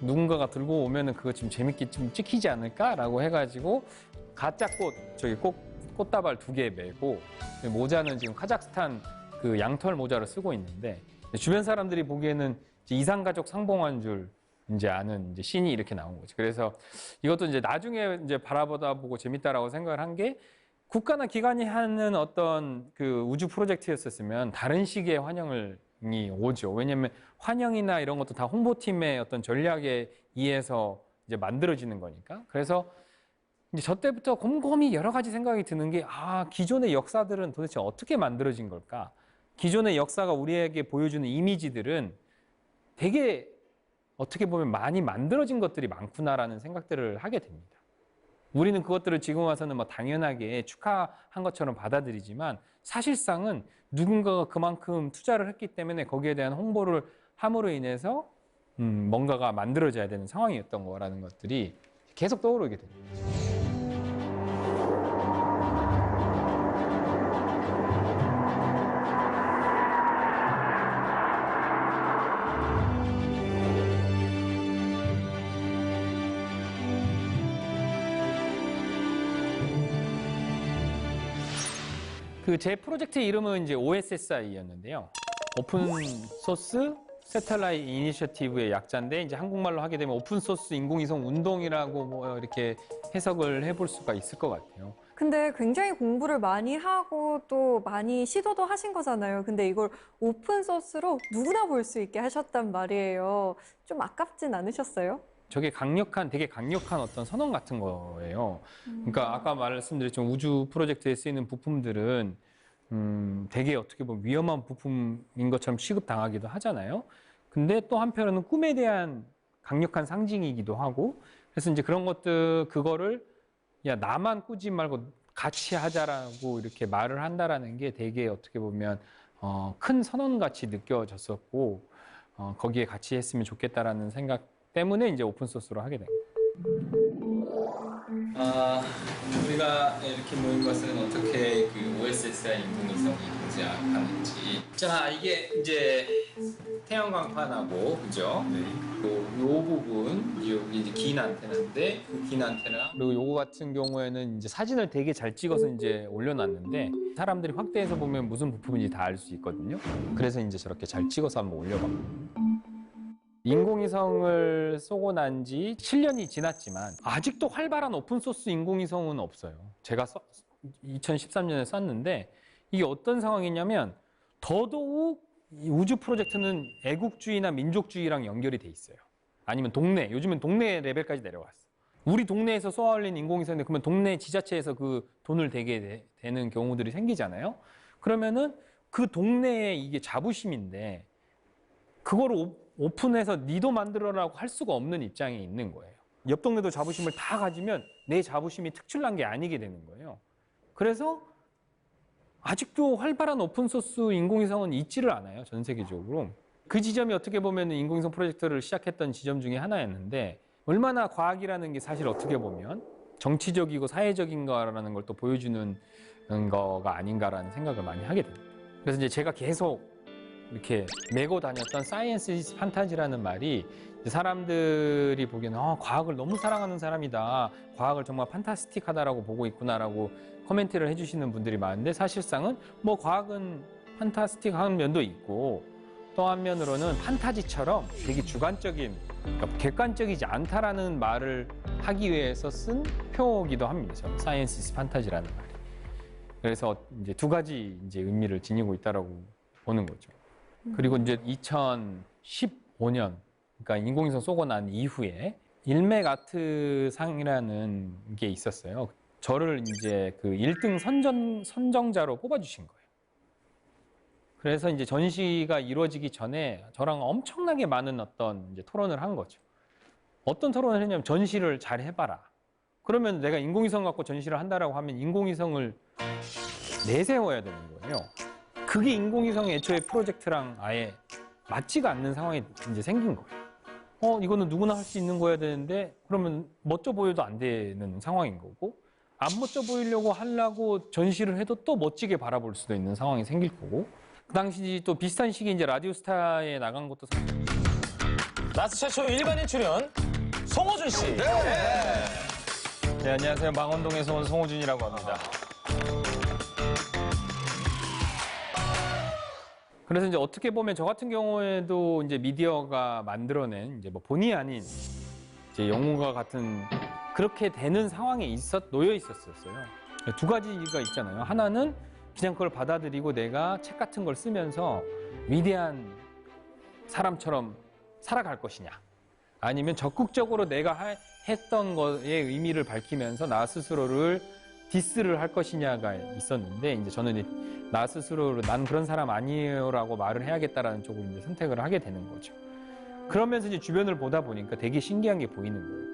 누군가가 들고 오면은 그거 좀 재밌게 좀 찍히지 않을까라고 해가지고 가짜 저기 꽃다발 2개 메고 모자는 지금 카자흐스탄 그 양털 모자를 쓰고 있는데 주변 사람들이 보기에는 이상가족 상봉한 줄 이제 아는 이제 씬이 이렇게 나온 거죠. 그래서 이것도 이제 나중에 이제 바라보다 보고 재밌다라고 생각을 한 게 국가나 기관이 하는 어떤 그 우주 프로젝트였었으면 다른 식의 환영이 오죠. 왜냐하면 환영이나 이런 것도 다 홍보팀의 어떤 전략에 의해서 이제 만들어지는 거니까. 그래서 이제 저 때부터 곰곰이 여러 가지 생각이 드는 게 기존의 역사들은 도대체 어떻게 만들어진 걸까? 기존의 역사가 우리에게 보여주는 이미지들은 되게 어떻게 보면 많이 만들어진 것들이 많구나라는 생각들을 하게 됩니다. 우리는 그것들을 지금 와서는 뭐 당연하게 축하한 것처럼 받아들이지만 사실상은 누군가가 그만큼 투자를 했기 때문에 거기에 대한 홍보를 함으로 인해서 뭔가가 만들어져야 되는 상황이었던 거라는 것들이 계속 떠오르게 됩니다. 그 제 프로젝트의 이름은 이제 OSSI였는데요. 오픈 소스 세텔라이트 이니셔티브의 약자인데 이제 한국말로 하게 되면 오픈 소스 인공위성 운동이라고 뭐 이렇게 해석을 해볼 수가 있을 것 같아요. 근데 굉장히 공부를 많이 하고 또 많이 시도도 하신 거잖아요. 근데 이걸 오픈 소스로 누구나 볼 수 있게 하셨단 말이에요. 좀 아깝진 않으셨어요? 저게 되게 강력한 어떤 선언 같은 거예요. 그러니까 아까 말씀드렸지만 우주 프로젝트에 쓰이는 부품들은 되게 어떻게 보면 위험한 부품인 것처럼 취급당하기도 하잖아요. 근데 또 한편으로는 꿈에 대한 강력한 상징이기도 하고, 그래서 이제 그런 것들, 그거를 야, 나만 꾸지 말고 같이 하자라고 이렇게 말을 한다라는 게 되게 어떻게 보면 큰 선언같이 느껴졌었고, 거기에 같이 했으면 좋겠다라는 생각 때문에 이제 오픈소스로 하게 된 거예요. 우리가 이렇게 모인 것은 어떻게 그 OSSI 인공위성이 존재하는지. 자, 이게 이제 태양광판하고, 그죠? 네. 요 부분, 여기 이제 긴 안테나인데, 그 긴 안테나. 그리고 요거 같은 경우에는 이제 사진을 되게 잘 찍어서 이제 올려놨는데, 사람들이 확대해서 보면 무슨 부품인지 다 알 수 있거든요. 그래서 이제 저렇게 잘 찍어서 한번 올려봤거든요. 인공위성을 쏘고 난 지 7년이 지났지만 아직도 활발한 오픈소스 인공위성은 없어요. 제가 2013년에 쐈는데 이게 어떤 상황이냐면 더더욱 이 우주 프로젝트는 애국주의나 민족주의랑 연결이 돼 있어요. 아니면 동네, 요즘은 동네 레벨까지 내려갔어. 우리 동네에서 쏘아 올린 인공위성인데 그러면 동네 지자체에서 그 돈을 대게 되는 경우들이 생기잖아요. 그러면은 그 동네에 이게 자부심인데 그거를 오픈해서 니도 만들어라고 할 수가 없는 입장에 있는 거예요. 옆 동네도 자부심을 다 가지면 내 자부심이 특출난 게 아니게 되는 거예요. 그래서 아직도 활발한 오픈소스 인공위성은 있지를 않아요, 전 세계적으로. 그 지점이 어떻게 보면 인공위성 프로젝트를 시작했던 지점 중에 하나였는데 얼마나 과학이라는 게 사실 어떻게 보면 정치적이고 사회적인 거라는 걸 또 보여주는 거가 아닌가라는 생각을 많이 하게 됩니다. 그래서 이제 제가 계속 이렇게 메고 다녔던 사이언스 이즈 판타지라는 말이 사람들이 보기에는 과학을 너무 사랑하는 사람이다. 과학을 정말 판타스틱하다라고 보고 있구나라고 코멘트를 해주시는 분들이 많은데 사실상은 뭐 과학은 판타스틱한 면도 있고 또 한면으로는 판타지처럼 되게 주관적인, 그러니까 객관적이지 않다라는 말을 하기 위해서 쓴 표기도 합니다. 저는 사이언스 이즈 판타지라는 말이. 그래서 이제 두 가지 이제 의미를 지니고 있다라고 보는 거죠. 그리고 이제 2015년, 그러니까 인공위성 쏘고 난 이후에 일메가트 상이라는 게 있었어요. 저를 이제 그 1등 선정자로 뽑아주신 거예요. 그래서 이제 전시가 이루어지기 전에 저랑 엄청나게 많은 어떤 이제 토론을 한 거죠. 어떤 토론을 했냐면 전시를 잘 해봐라. 그러면 내가 인공위성 갖고 전시를 한다라고 하면 인공위성을 내세워야 되는 거예요. 그게 인공위성의 애초에 프로젝트랑 아예 맞지가 않는 상황이 이제 생긴 거예요. 이거는 누구나 할 수 있는 거여야 되는데 그러면 멋져 보여도 안 되는 상황인 거고 안 멋져 보이려고 하려고 전시를 해도 또 멋지게 바라볼 수도 있는 상황이 생길 거고 그 당시 또 비슷한 시기에 이제 라디오스타에 나간 것도 나스 최초 일반인 출연 송호준 씨. 네, 안녕하세요. 망원동에서 온 송호준이라고 합니다. 그래서 이제 어떻게 보면 저 같은 경우에도 이제 미디어가 만들어낸 이제 뭐 본의 아닌 이제 영웅과 같은 그렇게 되는 상황에 놓여 있었어요. 두 가지가 있잖아요. 하나는 그냥 그걸 받아들이고 내가 책 같은 걸 쓰면서 위대한 사람처럼 살아갈 것이냐. 아니면 적극적으로 내가 했던 거에 의미를 밝히면서 나 스스로를 디스를 할 것이냐가 있었는데 이제 저는 나 스스로를 난 그런 사람 아니에요라고 말을 해야겠다라는 쪽으로 이제 선택을 하게 되는 거죠. 그러면서 이제 주변을 보다 보니까 되게 신기한 게 보이는 거예요.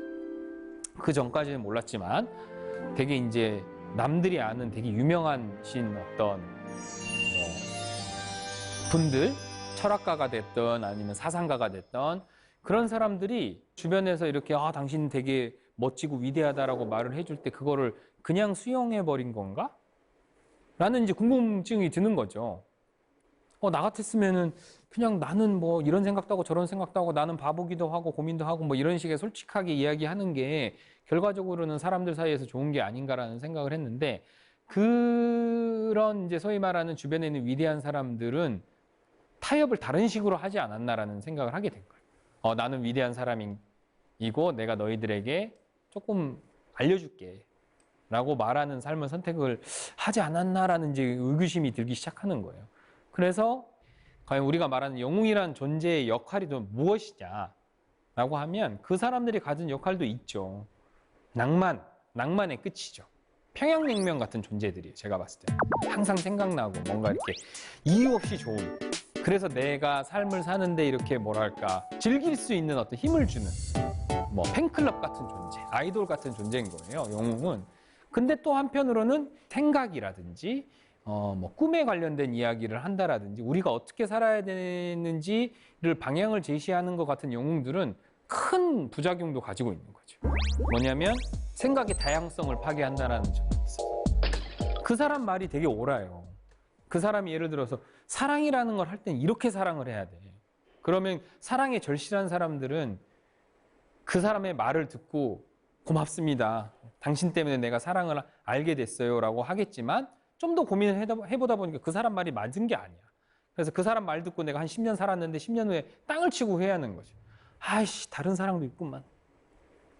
그 전까지는 몰랐지만 되게 이제 남들이 아는 되게 유명하신 어떤 분들, 철학가가 됐던 아니면 사상가가 됐던 그런 사람들이 주변에서 이렇게 당신 되게 멋지고 위대하다라고 말을 해줄 때 그거를 그냥 수용해버린 건가? 라는 이제 궁금증이 드는 거죠. 나 같았으면은 그냥 나는 뭐 이런 생각도 하고 저런 생각도 하고 나는 바보기도 하고 고민도 하고 뭐 이런 식의 솔직하게 이야기하는 게 결과적으로는 사람들 사이에서 좋은 게 아닌가라는 생각을 했는데 그런 이제 소위 말하는 주변에 있는 위대한 사람들은 타협을 다른 식으로 하지 않았나라는 생각을 하게 된 거예요. 나는 위대한 사람이고 내가 너희들에게 조금 알려줄게. 라고 말하는 삶의 선택을 하지 않았나라는 이제 의구심이 들기 시작하는 거예요. 그래서 과연 우리가 말하는 영웅이란 존재의 역할이 무엇이냐라고 하면 그 사람들이 가진 역할도 있죠. 낭만의 끝이죠. 평양냉면 같은 존재들이에요. 제가 봤을 때 항상 생각나고 뭔가 이렇게 이유 없이 좋은, 그래서 내가 삶을 사는데 이렇게 뭐랄까 즐길 수 있는 어떤 힘을 주는 뭐 팬클럽 같은 존재, 아이돌 같은 존재인 거예요, 영웅은. 근데 또 한편으로는 생각이라든지 뭐 꿈에 관련된 이야기를 한다라든지 우리가 어떻게 살아야 되는지를 방향을 제시하는 것 같은 영웅들은 큰 부작용도 가지고 있는 거죠. 뭐냐면 생각의 다양성을 파괴한다는 점이 있어요. 그 사람 말이 되게 옳아요. 그 사람이 예를 들어서 사랑이라는 걸 할 땐 이렇게 사랑을 해야 돼. 그러면 사랑에 절실한 사람들은 그 사람의 말을 듣고 고맙습니다. 당신 때문에 내가 사랑을 알게 됐어요 라고 하겠지만 좀 더 고민을 해보다 보니까 그 사람 말이 맞은 게 아니야. 그래서 그 사람 말 듣고 내가 한 10년 살았는데 10년 후에 땅을 치고 후회하는 거죠. 아이씨, 다른 사랑도 있구만.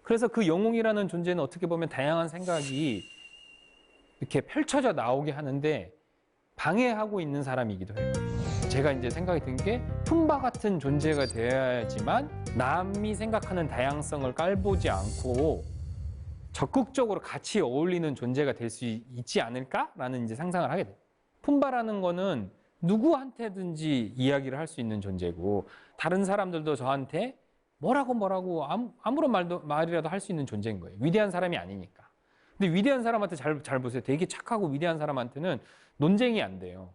그래서 그 영웅이라는 존재는 어떻게 보면 다양한 생각이 이렇게 펼쳐져 나오게 하는데 방해하고 있는 사람이기도 해요. 제가 이제 생각이 든 게 품바 같은 존재가 되어야지만 남이 생각하는 다양성을 깔보지 않고 적극적으로 같이 어울리는 존재가 될 수 있지 않을까라는 이제 상상을 하게 돼요. 품바라는 거는 누구한테든지 이야기를 할 수 있는 존재고 다른 사람들도 저한테 뭐라고 아무런 말이라도 할 수 있는 존재인 거예요. 위대한 사람이 아니니까. 근데 위대한 사람한테 잘 보세요. 되게 착하고 위대한 사람한테는 논쟁이 안 돼요.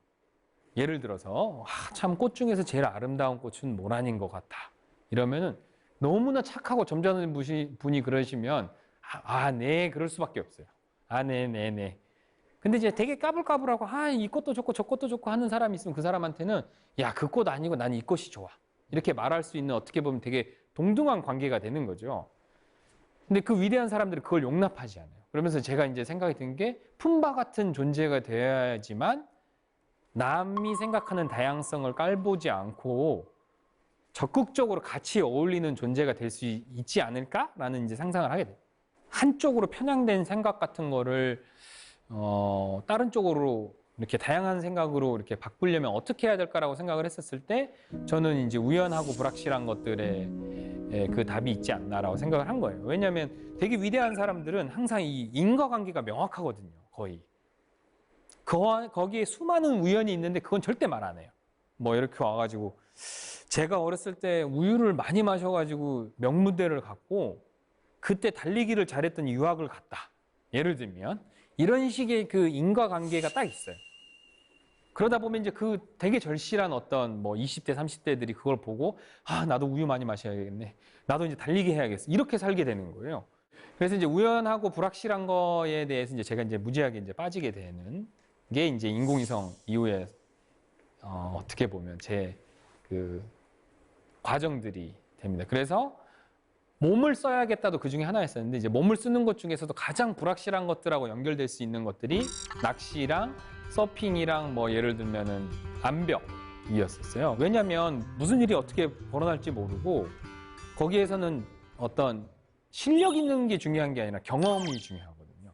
예를 들어서 참 꽃 중에서 제일 아름다운 꽃은 모란인 것 같다. 이러면은 너무나 착하고 점잖은 분이 그러시면 네, 그럴 수밖에 없어요. 네. 근데 이제 되게 까불까불하고 이 꽃도 좋고 저 꽃도 좋고 하는 사람이 있으면 그 사람한테는 야, 그 꽃 아니고 난 이 꽃이 좋아. 이렇게 말할 수 있는 어떻게 보면 되게 동등한 관계가 되는 거죠. 근데 그 위대한 사람들이 그걸 용납하지 않아요. 그러면서 제가 이제 생각이 든 게 품바 같은 존재가 되어야지만 남이 생각하는 다양성을 깔보지 않고 적극적으로 같이 어울리는 존재가 될 수 있지 않을까라는 이제 상상을 하게 돼요. 한쪽으로 편향된 생각 같은 거를 다른 쪽으로 이렇게 다양한 생각으로 이렇게 바꾸려면 어떻게 해야 될까라고 생각을 했었을 때 저는 이제 우연하고 불확실한 것들에 그 답이 있지 않나라고 생각을 한 거예요. 왜냐하면 되게 위대한 사람들은 항상 이 인과관계가 명확하거든요. 거의. 거기에 수많은 우연이 있는데 그건 절대 말 안 해요. 뭐 이렇게 와가지고 제가 어렸을 때 우유를 많이 마셔가지고 명문대를 갔고 그때 달리기를 잘했던 유학을 갔다. 예를 들면 이런 식의 그 인과관계가 딱 있어요. 그러다 보면 이제 그 되게 절실한 어떤 뭐 20대, 30대들이 그걸 보고 나도 우유 많이 마셔야겠네. 나도 이제 달리기 해야겠어. 이렇게 살게 되는 거예요. 그래서 이제 우연하고 불확실한 거에 대해서 이제 제가 이제 무지하게 이제 빠지게 되는 게 이제 인공위성 이후에 어떻게 보면 제 그 과정들이 됩니다. 그래서 몸을 써야겠다도 그 중에 하나였었는데 이제 몸을 쓰는 것 중에서도 가장 불확실한 것들하고 연결될 수 있는 것들이 낚시랑 서핑이랑 뭐 예를 들면은 암벽이었었어요. 왜냐하면 무슨 일이 어떻게 벌어날지 모르고 거기에서는 어떤 실력 있는 게 중요한 게 아니라 경험이 중요하거든요.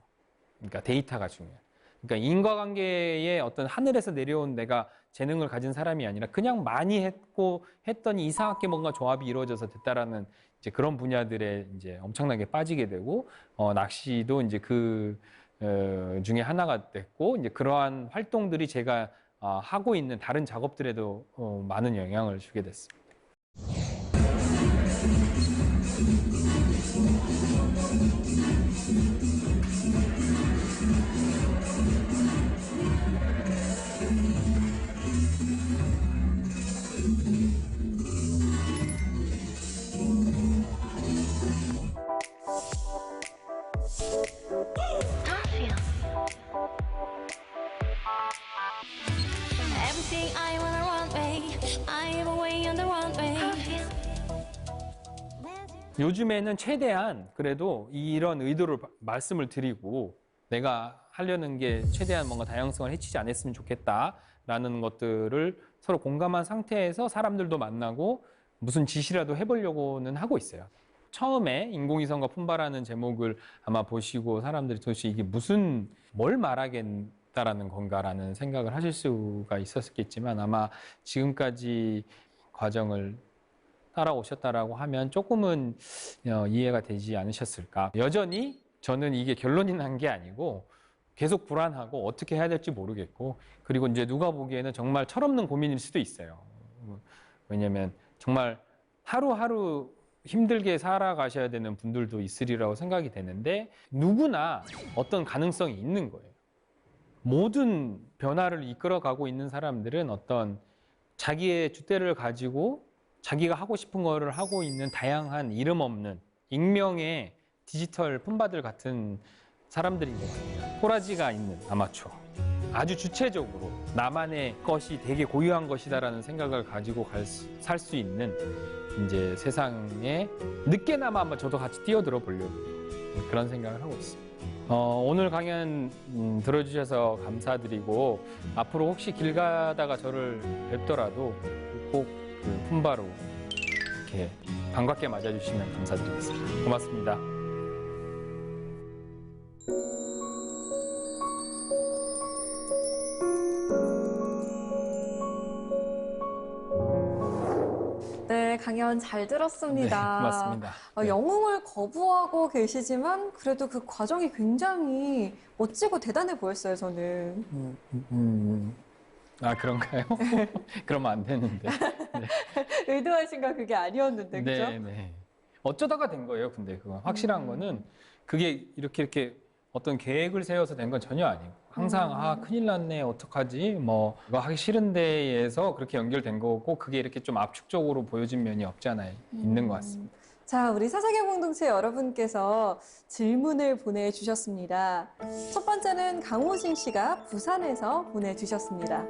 그러니까 데이터가 중요해요. 그러니까 인과관계에 어떤 하늘에서 내려온 내가 재능을 가진 사람이 아니라 그냥 많이 했더니 이상하게 뭔가 조합이 이루어져서 됐다라는 이제 그런 분야들에 이제 엄청나게 빠지게 되고 낚시도 이제 그 중에 하나가 됐고 이제 그러한 활동들이 제가 하고 있는 다른 작업들에도 많은 영향을 주게 됐습니다. Everything I wanna run away, I am away on the runway. 요즘에는 최대한 그래도 이런 의도를 말씀을 드리고 내가 하려는 게 최대한 뭔가 다양성을 해치지 않았으면 좋겠다라는 것들을 서로 공감한 상태에서 사람들도 만나고 무슨 짓이라도 해보려고는 하고 있어요. 처음에 인공위성과 품바라는 제목을 아마 보시고 사람들이 도대체 이게 뭘 말하겠다라는 건가라는 생각을 하실 수가 있었겠지만 아마 지금까지 과정을 따라오셨다라고 하면 조금은 이해가 되지 않으셨을까. 여전히 저는 이게 결론이 난 게 아니고 계속 불안하고 어떻게 해야 될지 모르겠고, 그리고 이제 누가 보기에는 정말 철없는 고민일 수도 있어요. 왜냐면 정말 하루하루 힘들게 살아가셔야 되는 분들도 있으리라고 생각이 되는데, 누구나 어떤 가능성이 있는 거예요. 모든 변화를 이끌어가고 있는 사람들은 어떤 자기의 줏대를 가지고 자기가 하고 싶은 거를 하고 있는 다양한 이름 없는 익명의 디지털 품바들 같은 사람들인 것 같아요. 호라지가 있는 아마추어. 아주 주체적으로 나만의 것이 되게 고유한 것이다라는 생각을 가지고 살 수 있는 이제 세상에 늦게나마 한번 저도 같이 뛰어들어 보려고 그런 생각을 하고 있습니다. 오늘 강연 들어주셔서 감사드리고, 앞으로 혹시 길 가다가 저를 뵙더라도 꼭 그 품바로 이렇게 반갑게 맞아주시면 감사드리겠습니다. 고맙습니다. 네, 강연 잘 들었습니다. 네, 고맙습니다. 네. 영웅을 거부하고 계시지만 그래도 그 과정이 굉장히 멋지고 대단해 보였어요, 저는. 아, 그런가요? 그러면 안 되는데. 의도하신 건 그게 아니었는데, 그죠? 네, 네. 어쩌다가 된 거예요, 근데 그건. 확실한 거는 그게 이렇게 어떤 계획을 세워서 된 건 전혀 아니고, 항상 큰일 났네, 어떡하지? 뭐 이거 하기 싫은데에서 그렇게 연결된 거고, 그게 이렇게 좀 압축적으로 보여진 면이 없지 않아 있는 것 같습니다. 자, 우리 사사계 공동체 여러분께서 질문을 보내주셨습니다. 첫 번째는 강호진 씨가 부산에서 보내주셨습니다.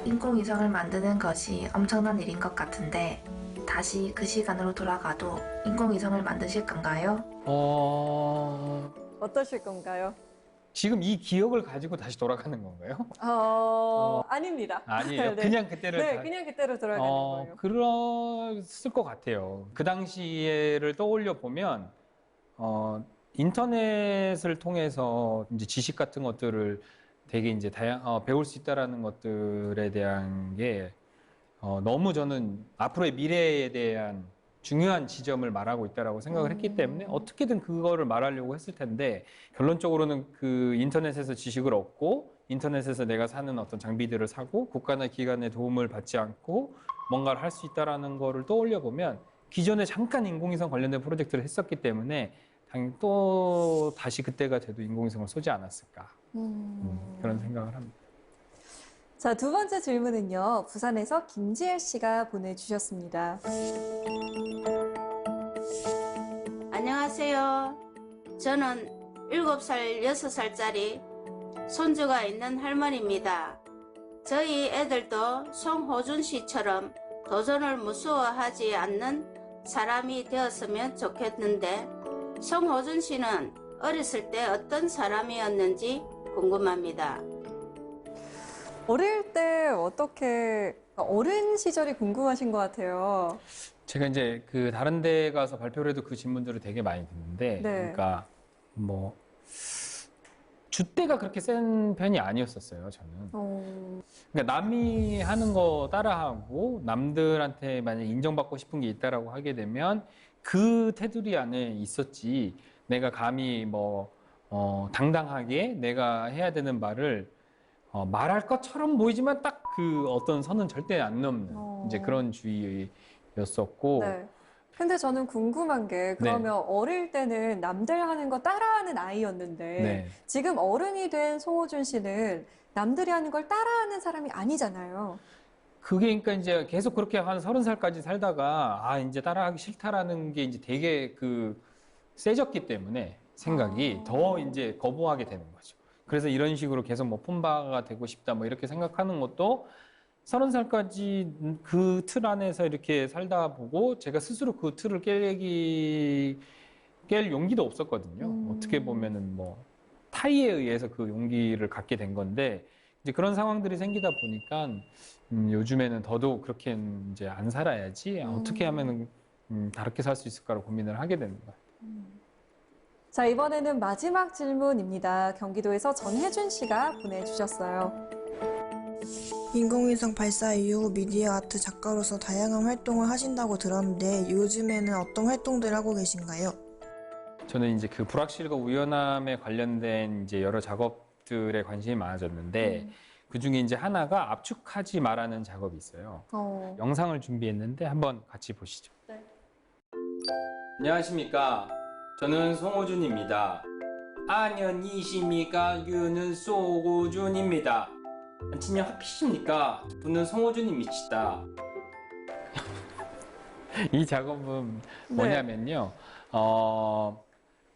인공위성을 만드는 것이 엄청난 일인 것 같은데 다시 그 시간으로 돌아가도 인공위성을 만드실 건가요? 어떠실 건가요? 지금 이 기억을 가지고 다시 돌아가는 건가요? 아닙니다. 아니에요. 네. 그냥 그때를 네, 그냥 그때로 돌아가는 거예요. 그랬을 것 같아요. 그 당시를 떠올려 보면 인터넷을 통해서 이제 지식 같은 것들을 되게 이제 배울 수 있다라는 것들에 대한 게 너무 저는 앞으로의 미래에 대한 중요한 지점을 말하고 있다라고 생각을 했기 때문에 어떻게든 그거를 말하려고 했을 텐데, 결론적으로는 그 인터넷에서 지식을 얻고 인터넷에서 내가 사는 어떤 장비들을 사고 국가나 기관의 도움을 받지 않고 뭔가를 할 수 있다라는 거를 떠올려 보면, 기존에 잠깐 인공위성 관련된 프로젝트를 했었기 때문에 당연히 또 다시 그때가 돼도 인공위성을 쏘지 않았을까, 그런 생각을 합니다. 자, 두 번째 질문은요. 부산에서 김지혜 씨가 보내주셨습니다. 안녕하세요. 저는 7살, 6살짜리 손주가 있는 할머니입니다. 저희 애들도 송호준 씨처럼 도전을 무서워하지 않는 사람이 되었으면 좋겠는데, 송호준 씨는 어렸을 때 어떤 사람이었는지 궁금합니다. 어릴 때 어떻게, 어린 시절이 궁금하신 것 같아요. 제가 이제 그 다른 데 가서 발표를 해도 그 질문들을 되게 많이 듣는데, 네. 그러니까 뭐 줏대가 그렇게 센 편이 아니었었어요, 저는. 그러니까 남이 하는 거 따라하고 남들한테 만약 인정받고 싶은 게 있다라고 하게 되면 그 테두리 안에 있었지, 내가 감히 뭐 당당하게 내가 해야 되는 말을 말할 것처럼 보이지만 딱 그 어떤 선은 절대 안 넘는 이제 그런 주의였었고. 네. 근데 저는 궁금한 게, 그러면 어릴 때는 남들 하는 거 따라하는 아이였는데 네. 지금 어른이 된 송호준 씨는 남들이 하는 걸 따라하는 사람이 아니잖아요. 그게 그러니까 이제 계속 그렇게 한 30살까지 살다가 이제 따라하기 싫다라는 게 이제 되게 세졌기 때문에 생각이 더 이제 거부하게 되는 거죠. 그래서 이런 식으로 계속 뭐 폰바가 되고 싶다 뭐 이렇게 생각하는 것도 30살까지 그 틀 안에서 이렇게 살다 보고 제가 스스로 그 틀을 깰 용기도 없었거든요. 어떻게 보면은 뭐 타의에 의해서 그 용기를 갖게 된 건데, 이제 그런 상황들이 생기다 보니까 요즘에는 더더욱 그렇게 이제 안 살아야지 어떻게 하면은 다르게 살 수 있을까로 고민을 하게 되는 거예요. 자, 이번에는 마지막 질문입니다. 경기도에서 전혜준 씨가 보내주셨어요. 인공위성 발사 이후 미디어 아트 작가로서 다양한 활동을 하신다고 들었는데 요즘에는 어떤 활동들 하고 계신가요? 저는 이제 그 불확실과 우연함에 관련된 이제 여러 작업들에 관심이 많아졌는데 그 중에 이제 하나가 압축하지 말라는 작업이 있어요. 영상을 준비했는데 한번 같이 보시죠. 네. 안녕하십니까. 저는 송호준입니다. 안녕이십니까. 유는 소고준입니다. 안친형 하피십니까? 분은 송호준님이시다. 이 작업은 뭐냐면요.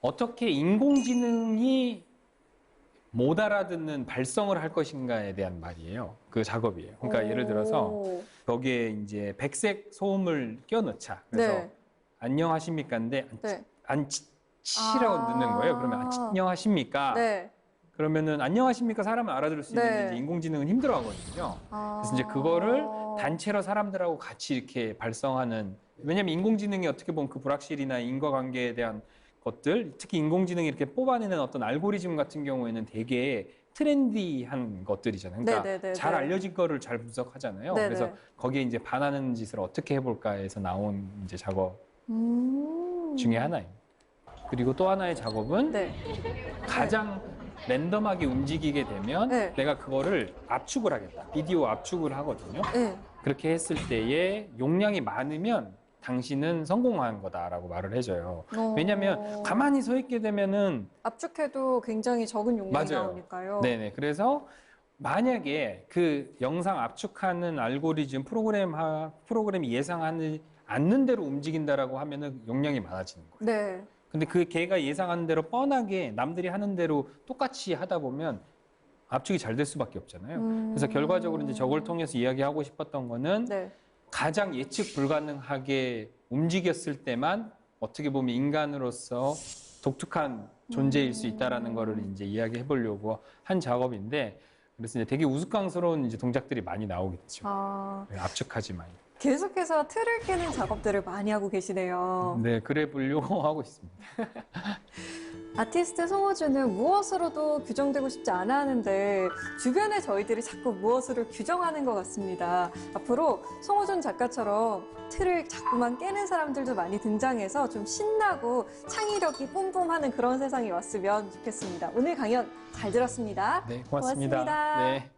어떻게 인공지능이 못 알아듣는 발성을 할 것인가에 대한 말이에요. 그 작업이에요. 그러니까 예를 들어서 거기에 이제 백색 소음을 껴넣자. 그래서 네. 안녕하십니까인데 네. 안치라고 넣는 거예요. 그러면 안녕하십니까? 네. 그러면은 안녕하십니까 사람은 알아들을 수 있는데 네. 이제 인공지능은 힘들어하거든요. 그래서 이제 그거를 단체로 사람들하고 같이 이렇게 발성하는, 왜냐면 인공지능이 어떻게 보면 그 불확실이나 인과관계에 대한 것들, 특히 인공지능이 이렇게 뽑아내는 어떤 알고리즘 같은 경우에는 되게 트렌디한 것들이잖아요. 그러니까 네네네네. 잘 알려진 거를 잘 분석하잖아요. 네네. 그래서 거기에 이제 반하는 짓을 어떻게 해볼까 해서 나온 이제 작업 중에 하나입니다. 그리고 또 하나의 작업은 네. 가장 랜덤하게 움직이게 되면 네. 내가 그거를 압축을 하겠다. 비디오 압축을 하거든요. 네. 그렇게 했을 때에 용량이 많으면 당신은 성공한 거다라고 말을 해줘요. 왜냐하면 가만히 서 있게 되면은 압축해도 굉장히 적은 용량이 맞아요. 나오니까요. 네네. 그래서 만약에 그 영상 압축하는 알고리즘 프로그램이 예상하지 않는 대로 움직인다라고 하면은 용량이 많아지는 거예요. 네. 근데 그 걔가 예상하는 대로 뻔하게 남들이 하는 대로 똑같이 하다 보면 압축이 잘 될 수밖에 없잖아요. 그래서 결과적으로 이제 저걸 통해서 이야기하고 싶었던 거는 네. 가장 예측 불가능하게 움직였을 때만 어떻게 보면 인간으로서 독특한 존재일 수 있다라는 거를 이제 이야기해 보려고 한 작업인데, 그래서 이제 되게 우스꽝스러운 이제 동작들이 많이 나오겠죠. 압축하지 마요. 계속해서 틀을 깨는 작업들을 많이 하고 계시네요. 네, 그래 보려고 하고 있습니다. 아티스트 송호준은 무엇으로도 규정되고 싶지 않아 하는데 주변에 저희들이 자꾸 무엇으로 규정하는 것 같습니다. 앞으로 송호준 작가처럼 틀을 자꾸만 깨는 사람들도 많이 등장해서 좀 신나고 창의력이 뿜뿜하는 그런 세상이 왔으면 좋겠습니다. 오늘 강연 잘 들었습니다. 네, 고맙습니다. 고맙습니다. 네.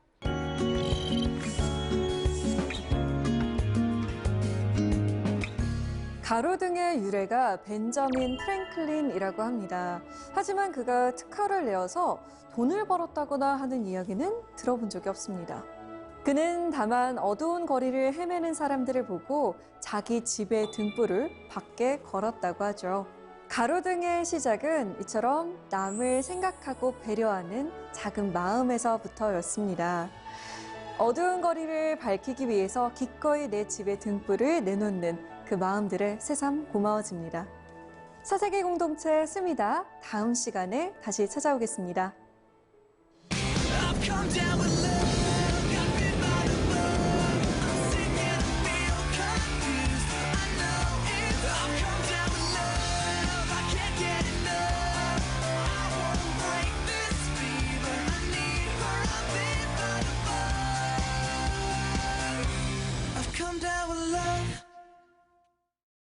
가로등의 유래가 벤저민 프랭클린이라고 합니다. 하지만 그가 특허를 내어서 돈을 벌었다거나 하는 이야기는 들어본 적이 없습니다. 그는 다만 어두운 거리를 헤매는 사람들을 보고 자기 집의 등불을 밖에 걸었다고 하죠. 가로등의 시작은 이처럼 남을 생각하고 배려하는 작은 마음에서부터였습니다. 어두운 거리를 밝히기 위해서 기꺼이 내 집의 등불을 내놓는 그 마음들에 새삼 고마워집니다. 사색의 공동체 스미다 다음 시간에 다시 찾아오겠습니다. I've come down with